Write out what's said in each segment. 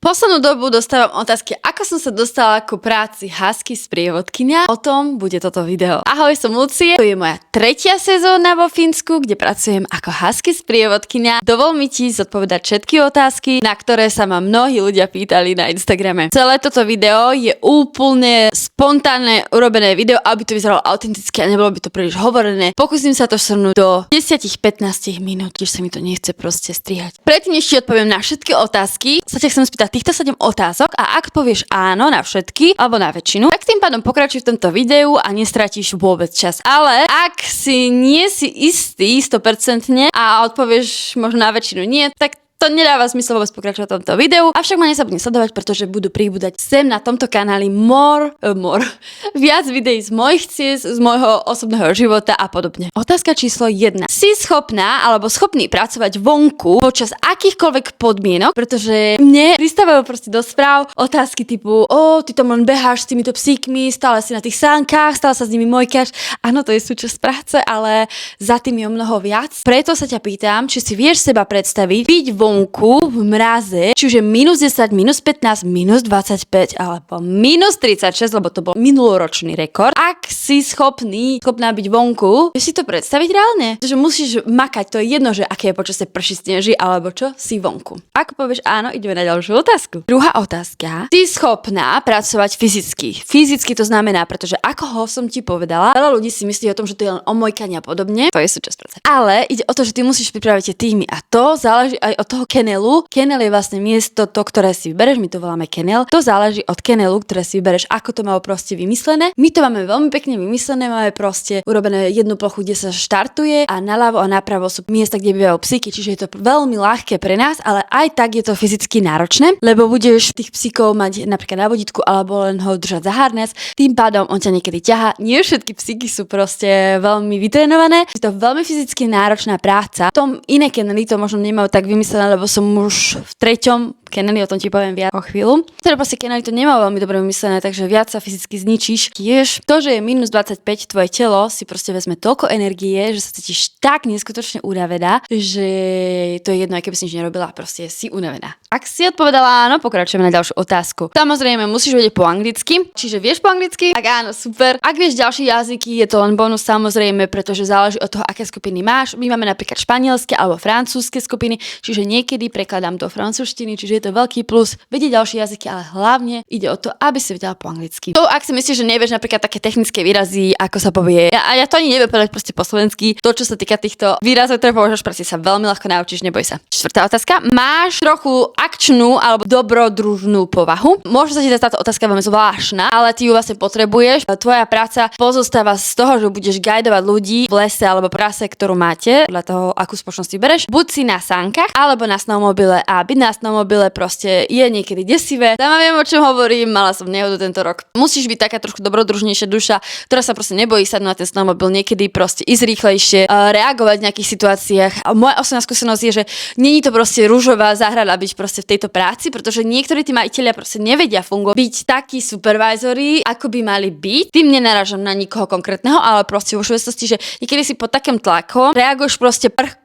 Poslednú dobu dostávam otázky, ako som sa dostala ku práci husky sprievodkyňa. O tom bude toto video. Ahoj, som Lucie. To je moja 3. sezóna vo Fínsku, kde pracujem ako husky sprievodkyňa. Dovol mi ti zodpovedať všetky otázky, na ktoré sa ma mnohí ľudia pýtali na Instagrame. Celé toto video je úplne spontánne urobené video, aby to vyzeralo autenticky a nebolo by to príliš hovorené. Pokúsim sa to shrnúť do 10-15 minút, keď sa mi to nechce proste strihať. Predtým ešte odpoviem na všetky otázky. Sa ťa chcem spýtať týchto 7 otázok a ak povieš áno na všetky alebo na väčšinu, tak tým pádom pokračuj v tomto videu a nestratíš vôbec čas. Ale ak si nie si istý 100% a odpovieš možno na väčšinu nie, tak to nedáva zmysel vôbec pokračovať v tomto videu, avšak ma nezabudni sledovať, pretože budú pribúdať sem na tomto kanáli viac videí z mojich ciest, z môjho osobného života a podobne. Otázka číslo 1. Si schopná alebo schopný pracovať vonku počas akýchkoľvek podmienok, pretože mne pristávajú proste do správ otázky typu ty tam len beháš s týmito psíkmi, stále si na tých sánkach, stále sa s nimi mojkáš. Áno, to je súčasť práce, ale za tým je o mnoho viac. Preto sa ťa pýtam, či si vieš seba predstaviť byť vonku v mraze, čiže -10, -15, -25 alebo -36, lebo to bol minuloročný rekord. Ak si schopná byť vonku, vieš si to predstaviť reálne? Že musíš makať, to je jedno, že aké je počasie, prší, sneží alebo čo, si vonku. Ak povieš áno, ideme na ďalšiu otázku. Druhá otázka. Si schopná pracovať fyzicky. Fyzicky to znamená, pretože ako som ti povedala, veľa ľudí si myslí o tom, že to je len omojkanie a podobne. To je súčasť práce. Ale ide o to, že ty musíš pripraviť tie týmy a to záleží aj od toho kennelu. Kennel je vlastne miesto to, ktoré si vybereš, my to voláme kennel. To záleží od kennelu, ktoré si vybereš, ako to malo proste vymyslené. My to máme veľmi pekne vymyslené, máme proste urobené jednu plochu, kde sa štartuje a naľavo a napravo sú miesta, kde bývajú psíky, čiže je to veľmi ľahké pre nás, ale aj tak je to fyzicky náročné, lebo budeš tých psíkov mať napríklad na vodítku alebo len ho držať za harness. Tým pádom on ťa niekedy ťahá. Nie všetky psíky sú proste veľmi vytrénované. Je to veľmi fyzicky náročná práca. V tom iné kennely to možno nemajú tak vymyslené, lebo som už v 3. kenneli, o tom ti poviem viac o chvíľu. Teda proste kenneli to nemá veľmi dobre vymyslené, takže viac sa fyzicky zničíš. Tiež to, že je -25, tvoje telo si proste vezme toľko energie, že sa cítiš tak neskutočne unavená, že to je jedno, aj keby si nič nerobila, proste si unavená. Ak si odpovedala áno, pokračujeme na ďalšiu otázku. Samozrejme, musíš vedieť po anglicky, čiže vieš po anglicky? Ak áno, super. Ak vieš ďalšie jazyky, je to len bonus samozrejme, pretože záleží od toho, aké skupiny máš. My máme napríklad španielske alebo francúzske skupiny, čiže niekedy prekladám do francúzštiny, čiže je to veľký plus. Vedieť ďalšie jazyky, ale hlavne ide o to, aby si vedela po anglicky. To ak si myslíš, že nevieš napríklad také technické výrazy, ako sa povie. Ja to ani neviem povedať proste po slovensky. To, čo sa týka týchto výrazov, ktoré používaš, proste sa veľmi ľahko naučíš, neboj sa. 4. otázka. Máš trochu akčnú alebo dobrodružnú povahu? Možno sa ti táto otázka veľmi zvláštna, ale ty ju vlastne potrebuješ. Tvoja práca pozostáva z toho, že budeš guidovať ľudí v lese alebo prase, ktorú máte, podľa toho, akú spoločnosť bereš. Buď si na sánkach alebo na snowmobile a byť na snowmobile proste je niekedy desivé. Sama viem, o čom hovorím, mala som nehodu tento rok. Musíš byť taká trošku dobrodružnejšia duša, ktorá sa proste nebojí sadnúť na ten snowmobil, niekedy proste ísť rýchlejšie, reagovať v nejakých situáciách. A moja osobná skúsenosť je, že není to proste ružová záhrada byť proste v tejto práci, pretože niektorí tí majitelia proste nevedia fungovať, byť takí supervisory, ako by mali byť. Tým nenarážam na nikoho konkrétneho, ale proste vo všeobecnosti, že niekedy si pod takým tlakom reaguješ proste prcho.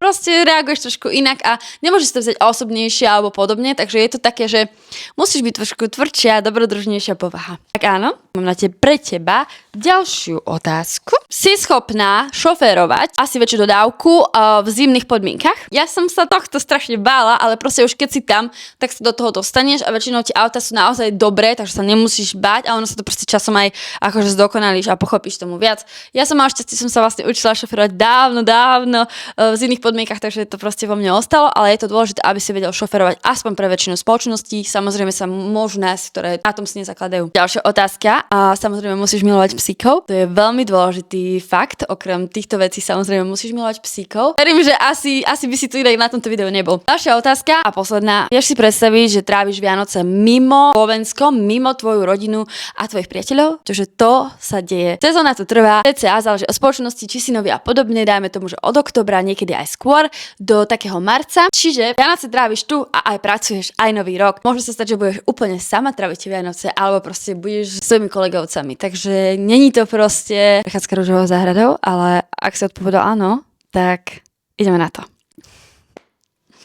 Proste reaguješ trošku inak a nemôžeš to vziať osobnejšie alebo podobne, takže je to také, že musíš byť trošku tvrdšia, dobrodružnejšia povaha. Tak áno, mám na pre teba ďalšiu otázku. Si schopná šoférovať asi väčšiu dodávku v zimných podmienkach? Ja som sa tohto strašne bála, ale proste už keď si tam, tak sa do toho dostaneš a väčšinou tie auta sú naozaj dobré, takže sa nemusíš báť a ono sa to proste časom aj akože zdokonalíš a pochopíš tomu viac. Ja som mala šťastie, som sa vlastne učila šoférovať dávno v zimných podmienkach, takže to proste vo mne ostalo, ale je to dôležité, aby si vedel šoferovať aspoň pre väčšinu spoločností. Samozrejme sa môžu nájsť, ktoré na tom si nezakladajú. Ďalšia otázka. A samozrejme musíš milovať psíkov. To je veľmi dôležitý fakt. Okrem týchto vecí samozrejme musíš milovať psíkov. Verím, že asi by si tu inak na tomto videu nebol. Ďalšia otázka a posledná. Vieš si predstaviť, že tráviš Vianoce mimo Slovensko, mimo tvoju rodinu a tvojich priateľov? Čiže to sa deje. Sezóna tu trvá. CCA záleží o spoločnosti, či si nový a podobne. Dajme tomu, že od októbra, niekedy aj skôr, do takého marca. Čiže Vianoce tráviš tu a aj pracuješ aj nový rok. Môže sa stať, že budeš úplne sama tráviť Vianoce, alebo proste budeš s svojimi kolegovcami. Takže není to proste prechádzka ružovou záhradou, ale ak si odpovedal áno, tak ideme na to.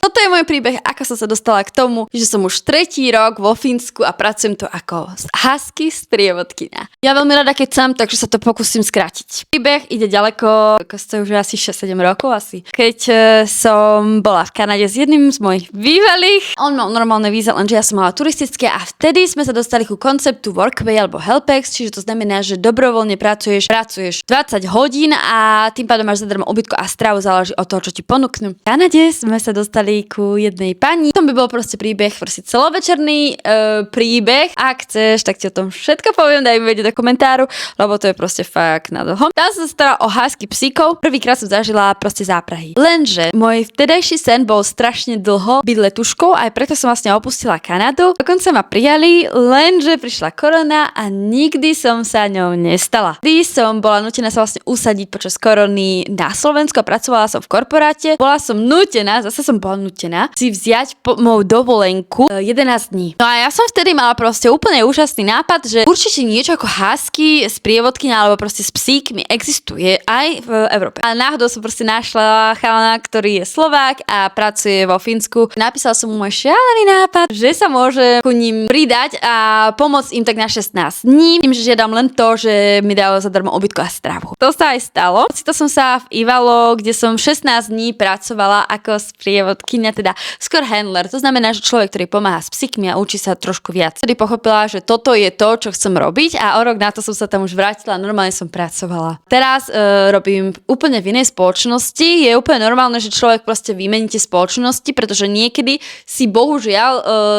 Toto je môj príbeh, ako som sa dostala k tomu, že som už 3. rok vo Fínsku a pracujem tu ako husky sprievodkyňa. Ja veľmi rada, keď som, takže sa to pokúsim skrátiť. Príbeh ide ďaleko, ako to už asi 6-7 rokov asi. Keď som bola v Kanade s jedným z mojich bývalých, on mal normálne víza, lenže ja som mala turistické a vtedy sme sa dostali ku konceptu Workaway alebo Helpex, čiže to znamená, že dobrovoľne pracuješ 20 hodín a tým pádom máš zadarmo ubytko a stravu, záleží od toho, čo ti ponúknu. V Kanade sme sa dostali ku jednej pani. To by bol proste príbeh, proste celovečerný príbeh. Ak chceš, tak ti o tom všetko poviem, daj mi vedieť do komentáru, lebo to je proste fakt na dlho. Tam som sa starala o husky psíkov. Prvýkrát som zažila proste záprahy. Lenže môj vtedajší sen bol strašne dlho byť letuškou, aj preto som vlastne opustila Kanadu. Dokonca ma prijali, lenže prišla korona a nikdy som sa ňou nestala. Vždy som bola nútená sa vlastne usadiť počas korony na Slovensku a pracovala som v korporáte. Bola som nútená, zase som bola nútená si vziať moju dovolenku 11 dní. No a ja som vtedy mala proste úplne úžasný nápad, že určite niečo ako husky, sprievodkyňa alebo proste s psíkmi existuje aj v Európe. A náhodou som proste našla chalana, ktorý je Slovák a pracuje vo Fínsku. Napísala som mu môj šialený nápad, že sa môže ku ním pridať a pomôcť im tak na 16 dní. Tým, že žiadam len to, že mi dajú zadarmo ubytko a stravu. To sa aj stalo. Ocitla som sa v Ivalo, kde som 16 dní pracovala ako sprievodkyňa, teda skôr handler. To znamená, že človek, ktorý pomáha s psíkmi a učí sa trošku viac. Vtedy pochopila, že toto je to, čo chcem robiť a o rok na to som sa tam už vrátila a normálne som pracovala. Teraz robím úplne v inej spoločnosti. Je úplne normálne, že človek proste vymeníte spoločnosti, pretože niekedy si bohužiaľ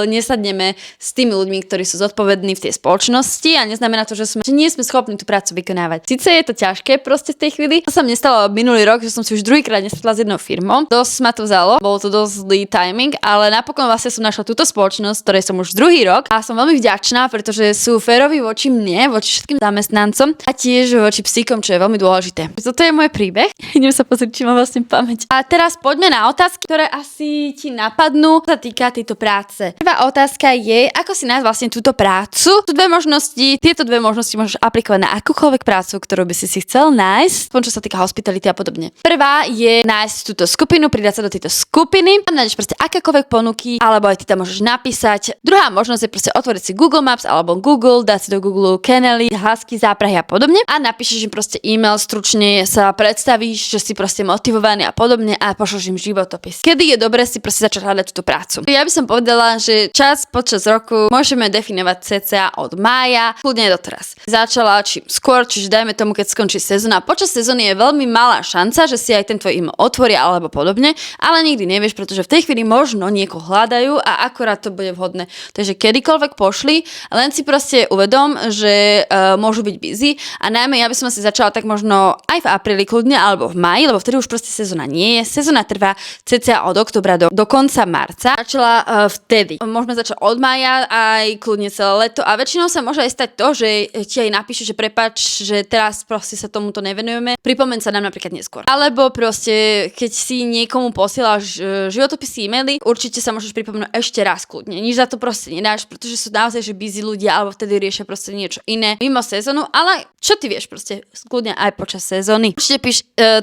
nesadneme s tými ľuďmi, ktorí sú zodpovední v tej spoločnosti a neznamená to, že nie sme schopní tú prácu vykonávať. Sice je to ťažké proste v tej chvíli. To sa mne stalo minulý rok, že som si už druhýkrát nestretla s jednou firmou. Dosť ma to vzalo, bolo to dosť zlý timing, ale napokon vlastne som našla túto spoločnosť, ktorej som už druhý rok a som veľmi vďačná, pretože sú féroví voči mne, voči všetkým zamestnancom a tiež voči psíkom, čo je veľmi dôležité. Toto je môj príbeh. Idem sa pozrieť, či mám vlastne pamäť. A teraz poďme na otázky, ktoré asi ti napadnú, čo sa týka tejto práce. Prvá otázka je, ako si nájsť vlastne túto prácu. Sú dve možnosti, tieto dve možnosti môžeš aplikovať na akúkoľvek prácu, ktorú by si chcel nájsť, čo sa týka hospitality a podobne. Prvá je nájsť túto skupinu, pridať sa do tejto skupiny, tam nájdeš proste akékoľvek ponuky, alebo aj ty tam môžeš napísať. Druhá možnosť je proste otvoriť si Google Maps alebo Google, dať si do Google Kennely, husky, záprahy a podobne a napíšeš im proste e-mail, stručne sa predstavíš, že si proste motivovaný a podobne a pošleš im životopis. Kedy je dobre si proste začať hľadať túto prácu? Ja by som povedala, že čas počas roku môžeme definovať cca od mája, kľudne doteraz. Začala čím skôr, čiže dajme tomu, keď skončí sezóna. Počas sezóny je veľmi malá šanca, že si aj ten tvoj e-mail otvoria alebo podobne, ale nikdy nevieš, pretože v tej chvíli možno niekoho hľadajú a akorát to bude vhodné. Takže kedykoľvek pošli, len si proste uvedom, že môžu byť busy a najmä ja by som asi začala tak možno aj v apríli kľudne alebo v máji, lebo vtedy už proste sezóna nie je. Sezóna trvá cca od októbra do konca marca. Začala vtedy. Môžeme začať od mája aj kľudne celé leto a väčšinou sa môže aj stať to, že ti aj napíšu, že prepáč, že teraz proste sa tomuto nevenujeme. Pripomeň sa nám napríklad neskôr. Alebo proste, keď si niekomu posielaš životopisy, e-maily, určite sa môžeš pripomenúť ešte raz kľudne. Nič za to proste nedáš, pretože sú naozaj že busy ľudia alebo vtedy riešia proste niečo iné mimo sezónu, ale čo ty vieš proste kľudne aj počas sezóny. Určite píš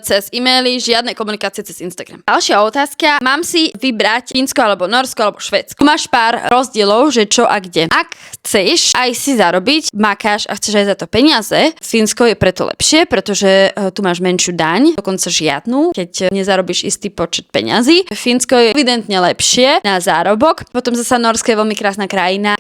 cez e-maily, žiadne komunikácie cez Instagram. Ďalšia otázka, mám si vybrať Fínsko alebo Norsko alebo Švédsko. Máš pár rozdielov, že čo a kde. Ak chceš aj si zarobiť, makáš a chceš aj za to peniaze, Fínsko je preto lepšie, pretože tu máš menšiu daň, dokonca žiadnu, keď nezarobíš istý počet peňazí. Fínsko je evidentne lepšie na zárobok. Potom zasa Norsko je veľmi krásna krajina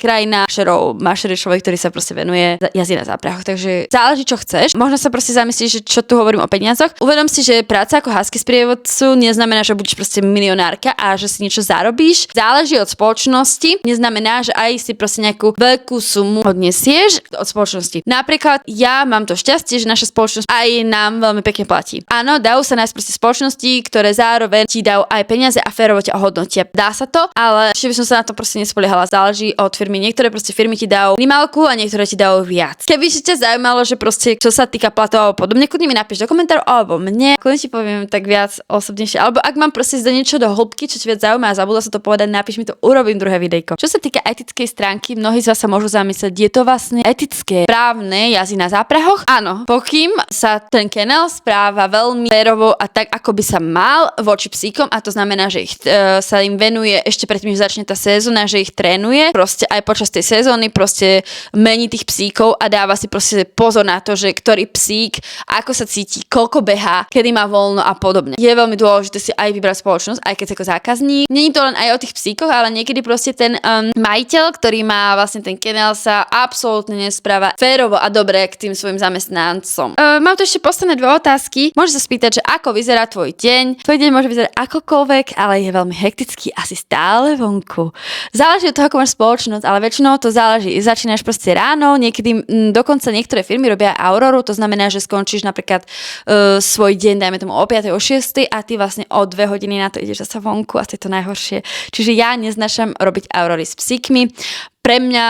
Mašerišovej, ktorý sa proste venuje jazde na záprahoch. Takže záleží, čo chceš. Možno sa proste zamyslíš, že čo tu hovorím o peniazoch. Uvedom si, že práca ako husky sprievodcu neznamená, že budeš proste milionárka a že si niečo zarobíš. Záleží od spoločnosti. Neznamená, že aj si proste nejakú veľkú sumu odnesieš od spoločnosti. Napríklad ja mám to šťastie, že naša spoločnosť aj nám veľmi pekne platí. Áno, dajú sa nájsť proste spoločnosti, ktoré zároveň ti dajú aj peniaze a férovo ťa ohodnotia. Dá sa to, ale ešte by som sa na to proste nespoliehala. Záleží od firmy. Niektoré proste firmy ti dajú minimálku a niektoré ti dajú viac. Keby si ťa zaujímalo, že proste čo sa týka platov alebo podobne, kľudne mi napíš do komentárov alebo mne. Kľudne ti poviem tak viac osobnejšie. Alebo ak mám proste zdať niečo do hĺbky, čo ti viac zaujíma a zabudla sa to povedať, napíš mi to, urobím druhé videjko. Čo sa týka etickej stránky, mnohí z vás sa môžu zamyslieť, je to vlastne etické, právne jazdy na záprahoch? Áno, pokým sa ten kennel správa veľmi férovo a tak, ako by sa mal voči psíkom, a to znamená, že ich sa im venuje ešte predtým, že začne tá sezóna, že ich trénuje, proste aj počas tej sezóny proste mení tých psíkov a dáva si proste pozor na to, že ktorý psík, ako sa cíti, koľko behá, kedy má voľno a podobne. Je veľmi dôležité si aj vybrať spoločnosť, aj keď si ako zákazník. Není to len aj o tých psíkoch, ale niekedy proste ten majiteľ, ktorý má vlastne ten kennel, sa absolútne nespráva férovo a dobre k tým svojim zamestnancom. Mám tu ešte posledné dve otázky. Môžeš sa spýtať, že ako vyzerá tvoj deň. Tvoj deň môže vyzerať akokoľvek, ale je veľmi hektický, asi stále vonku. Záleží od toho, ako máš spoločnosť, ale väčšinou to záleží. Začínaš proste ráno, niekedy dokonca niektoré firmy robia auroru, to znamená, že skončíš napríklad svoj deň, dajme tomu o 5. o 6. a ty vlastne o 2 hodiny na to ideš zasa vonku a to je to najhoršie. Čiže ja neznášam robiť aurory s psíkmi. Pre mňa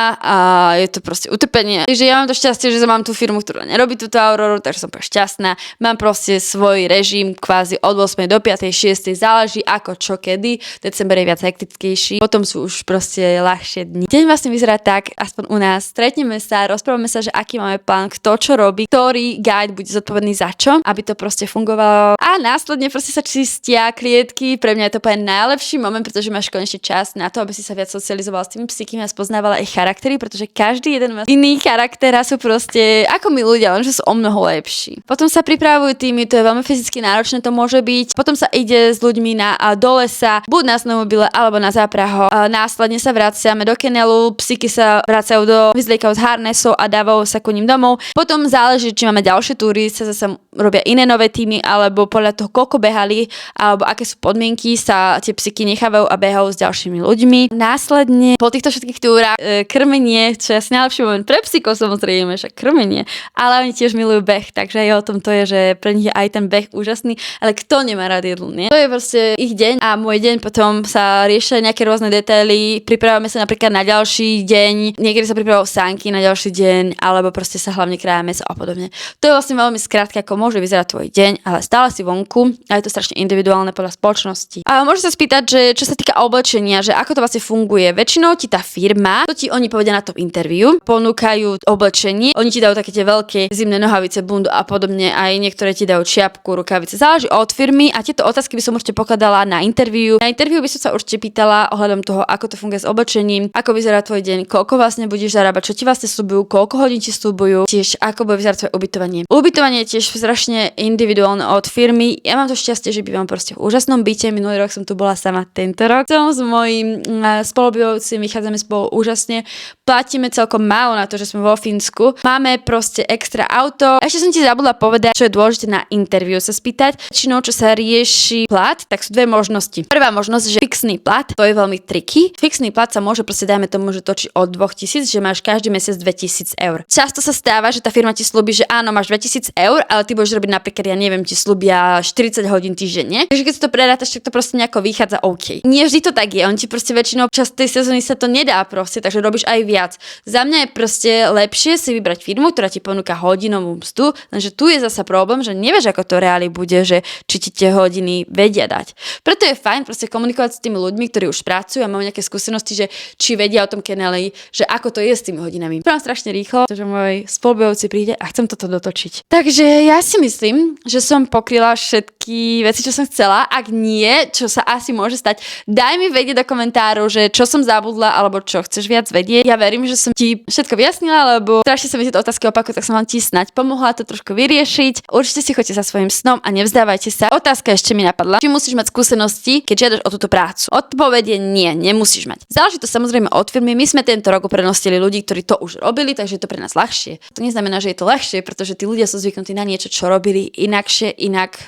je to proste utrpenie. Takže ja mám to šťastie, že mám tú firmu, ktorá nerobí túto auroru, takže som šťastná. Mám proste svoj režim kvázi od 8. do 5. 6. záleží ako čo kedy. December je viac hektickejší. Potom sú už proste ľahšie dni. Deň vlastne vyzerá tak, aspoň u nás. Stretneme sa, rozprávame sa, že aký máme plán, kto čo robí, ktorý guide bude zodpovedný za čo, aby to proste fungovalo. A následne proste sa čistia klietky. Pre mňa je to úplne najlepší moment, pretože máš konečne čas na to, aby si sa viac socializoval s tými psíkmi a spoznávala ich charaktery, pretože každý jeden má iný charakter a sú proste ako my ľudia, lenže sú o mnoho lepší. Potom sa pripravujú týmy, to je veľmi fyzicky náročné, to môže byť. Potom sa ide s ľuďmi do lesa, buď na snowmobile alebo na zápraho. Následne sa vraciame do kennelu, psíky sa vracajú do vyzliekajú z harnesov a dávajú sa ku ním domov. Potom záleží, či máme ďalšie túry, sa zase robia iné nové týmy, alebo podľa toho, koľko behali, alebo aké sú podmienky, sa tie psíky nechávajú a behajú s ďalšími ľuďmi. Následne po týchto všetkých túrach krmenie, čo je asi najlepší moment pre psíkov, samozrejme, že krmenie, ale oni tiež milujú beh, takže aj o tom to je, že pre nich je aj ten beh úžasný, ale kto nemá rád jedlo, nie? To je proste ich deň a môj deň potom sa riešia nejaké rôzne detaily, pripravujeme sa napríklad na ďalší deň, niekedy sa pripravujú sánky na ďalší deň, alebo proste sa hlavne krája mäso a podobne. To je vlastne veľmi skrátke, ako môže vyzerať tvoj deň, ale stále si vonku a je to strašne individuálne podľa spoločnosti. A môžeš sa spýtať, že čo sa týka oblečenia, že ako to vlastne funguje. Väčšinou ti tá firma, to ti oni povedia na tom interviu, ponúkajú oblečenie, oni ti dajú také tie veľké zimné nohavice, bundu a podobne, aj niektoré ti dajú čiapku, rukavice, záleží od firmy a tieto otázky by som určite pokladala na interviu. Na interviu by som sa určite pýtala ohľadom toho, ako to funguje s oblečením, ako vyzerá tvoj deň, koľko vlastne budeš zarábať, čo ti vlastne sľubujú, koľko hodín ti sľubujú, tiež ako bude vyzerať tvoje ubytovanie. Ubytovanie je tiež strašne individuálne od firmy. Ja mám to šťastie, že bývam proste v úžasnom byte. Minulý rok som tu bola sama, tento rok som s mojím spolubývajúcim, vychádzame spolu úžasne. Platíme celkom málo na to, že sme vo Fínsku. Máme proste extra auto. Ešte som ti zabudla povedať, čo je dôležité na interviu sa spýtať. Väčšinou, čo sa rieši plat, tak sú dve možnosti. Prvá možnosť, že fixný plat, to je veľmi triky. Fixný plat sa môže proste, dajme tomu, že točí od 2000, že máš každý mesiac 2000 eur. Často sa stáva, že tá firma ti slúbi, že áno, máš 2000 eur, ale ty budeš robiť napríklad, ja neviem, ti slúbia 40 hodín týždenne. Takže keď si to predátaš, tak to proste nejako vychádza OK. Nie vždy to tak je. On ti proste väčšinou čas tej sezóny sa to nedá proste, takže robíš aj viac. Za mňa je proste lepšie si vybrať firmu, ktorá ti ponúka hodinovú mzdu, lenže tu je zasa problém, že nevieš, ako to reáli bude, že či ti tie hodiny vedia dať. Preto je fajn proste komunikovať s tými ľuďmi, ktorí už pracujú a majú nejaké skúsenosti, že či vedia o tom kenneli, že ako to je s tými hodinami. Prvám strašne rýchlo, že môj spolubývajúci príde a chcem toto dotočiť. Takže ja si myslím, že som pokryla všetky veci, čo som chcela. Ak nie, čo sa asi môže stať, daj mi vedieť do komentárov, že čo som zabudla alebo čo chceš viac vedieť. Ja verím, že som ti všetko vyjasnila, lebo strašne sa mi tieto otázky opakujú, tak som vám ti snať pomohla to trošku vyriešiť. Určite si choďte za svojím snom a nevzdávajte sa. Otázka ešte mi napadla. Či musíš mať skúsenosti, keď žiadaš o túto prácu? Odpoveď je nie, nemusíš mať. Záleží to samozrejme od firmy. My sme tento rok uprednostili ľudí, ktorí to už robili, takže je to pre nás ľahšie. To neznamená, že je to ľahšie, pretože tí ľudia sú zvyknutí na niečo, čo robili inakšie, inak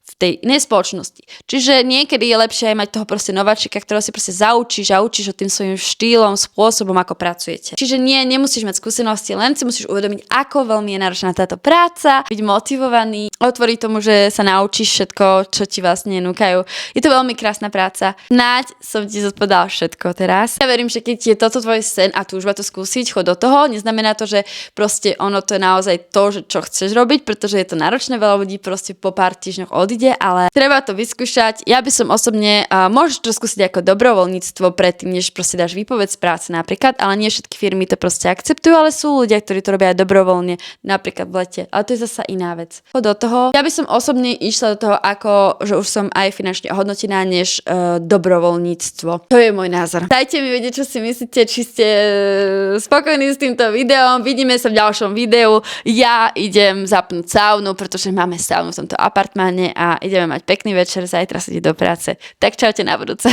v tej inej spoločnosti. Čiže niekedy je lepšie aj mať toho proste nováčika, ktorého si proste zaučíš a učíš ho tým svojím štýlom, spôsobom, ako pracujete. Čiže nie, nemusíš mať skúsenosti, len si musíš uvedomiť, ako veľmi je náročná táto práca, byť motivovaný, otvoriť tomu, že sa naučíš všetko, čo ti vlastne núkajú. Je to veľmi krásna práca. Snáď som ti zodpovedala všetko teraz. Ja verím, že keď je toto tvoj sen a túžba to skúsiť, choď do toho. Neznamená to, že proste ono to je naozaj to, že čo chceš robiť, pretože je to náročné, veľa ľudí proste po pár týždňoch odíde odíde, ale treba to vyskúšať. Ja by som osobne, môžeš to skúsiť ako dobrovoľníctvo predtým, než proste dáš výpoveď z práce napríklad, ale nie všetky firmy to proste akceptujú, ale sú ľudia, ktorí to robia aj dobrovoľne, napríklad v lete. Ale to je zasa iná vec. Do toho, ja by som osobne išla do toho ako, že už som aj finančne ohodnotená, než dobrovoľníctvo. To je môj názor. Dajte mi vedieť, čo si myslíte, či ste spokojní s týmto videom. Vidíme sa v ďalšom videu. Ja idem zapnúť saunu, pretože máme saunu v tomto apartmáne a ideme mať pekný večer, zajtra sa ide do práce. Tak čaute na budúce.